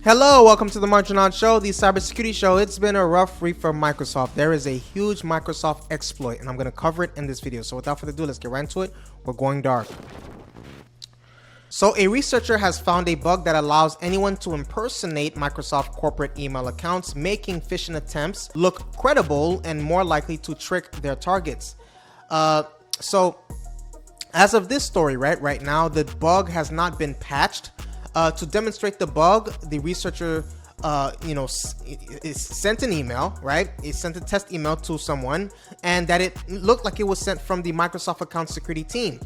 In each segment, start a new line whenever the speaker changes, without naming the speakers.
Hello, welcome to the Marginal Show, the cybersecurity show. It's been a rough week for Microsoft. There is a huge Microsoft exploit, and I'm going to cover it in this video. So without further ado, let's get right into it. We're going dark. So a researcher has found a bug that allows anyone to impersonate Microsoft corporate email accounts, making phishing attempts look credible and more likely to trick their targets. So as of this story, right now, the bug has not been patched. To demonstrate the bug, the researcher, sent an email, right? It sent a test email to someone, and that it looked like it was sent from the Microsoft account security team.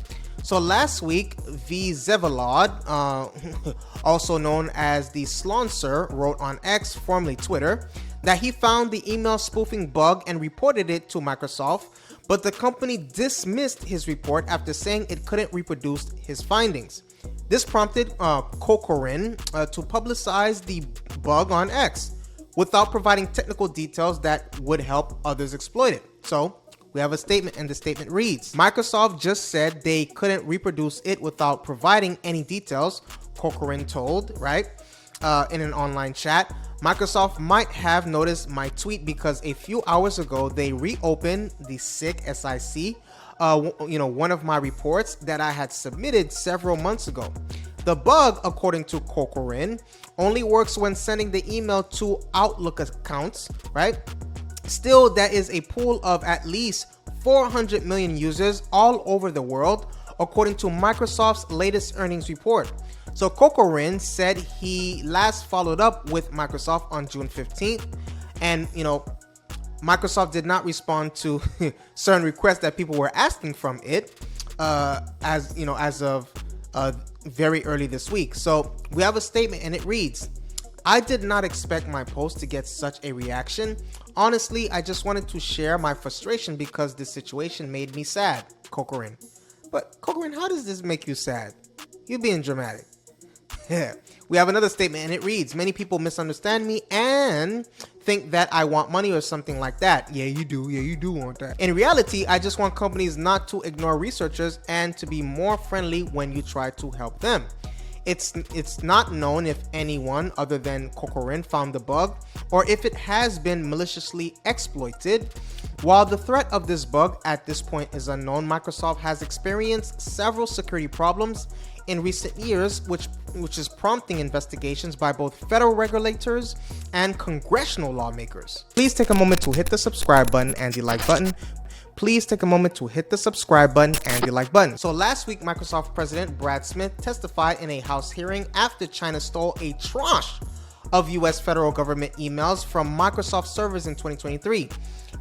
So last week, V. Zevalod, also known as the Sloncer, wrote on X, formerly Twitter, that he found the email spoofing bug and reported it to Microsoft, but the company dismissed his report after saying it couldn't reproduce his findings. This prompted Corcoran to publicize the bug on X without providing technical details that would help others exploit it. So we have a statement, and the statement reads, Microsoft just said they couldn't reproduce it without providing any details, Corcoran told, right? In an online chat. Microsoft might have noticed my tweet because a few hours ago they reopened the SIC, one of my reports that I had submitted several months ago. The bug, according to Corcoran, only works when sending the email to Outlook accounts, right? Still, that is a pool of at least 400 million users all over the world, according to Microsoft's latest earnings report. So Corcoran said he last followed up with Microsoft on June 15th, and Microsoft did not respond to certain requests that people were asking from it, as of very early this week. So we have a statement, and it reads, I did not expect my post to get such a reaction. Honestly, I just wanted to share my frustration because this situation made me sad, Corcoran. But Corcoran, how does this make you sad? You're being dramatic. We have another statement, and it reads, many people misunderstand me and think that I want money or something like that. Yeah, you do. Yeah, you do want that. In reality, I just want companies not to ignore researchers and to be more friendly when you try to help them. It's not known if anyone other than Corcoran found the bug or if it has been maliciously exploited. While the threat of this bug at this point is unknown, Microsoft has experienced several security problems in recent years, which is prompting investigations by both federal regulators and congressional lawmakers. Please take a moment to hit the subscribe button and the like button. Please take a moment to hit the subscribe button and the like button. So last week, Microsoft President Brad Smith testified in a House hearing after China stole a tranche of U.S. federal government emails from Microsoft servers in 2023.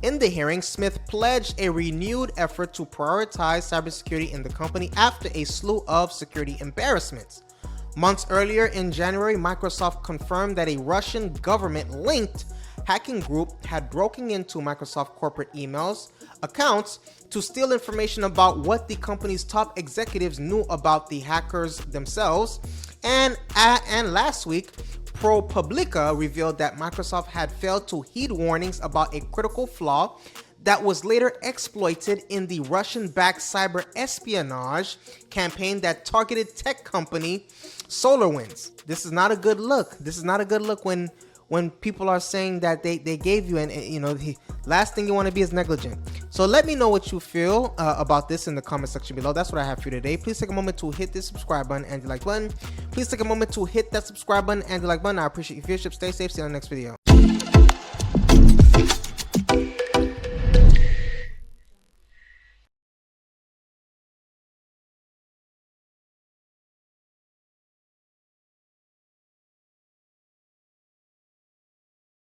In the hearing, Smith pledged a renewed effort to prioritize cybersecurity in the company after a slew of security embarrassments. Months earlier in January, Microsoft confirmed that a Russian government-linked hacking group had broken into Microsoft corporate emails accounts to steal information about what the company's top executives knew about the hackers themselves. And last week, ProPublica revealed that Microsoft had failed to heed warnings about a critical flaw that was later exploited in the Russian-backed cyber espionage campaign that targeted tech company SolarWinds. This is not a good look. This is not a good look when people are saying that they gave you, and the last thing you want to be is negligent. So let me know what you feel about this in the comment section below. That's what I have for you today. Please take a moment to hit the subscribe button and the like button. Please take a moment to hit that subscribe button and the like button. I appreciate your viewership. Stay safe. See you on the next video.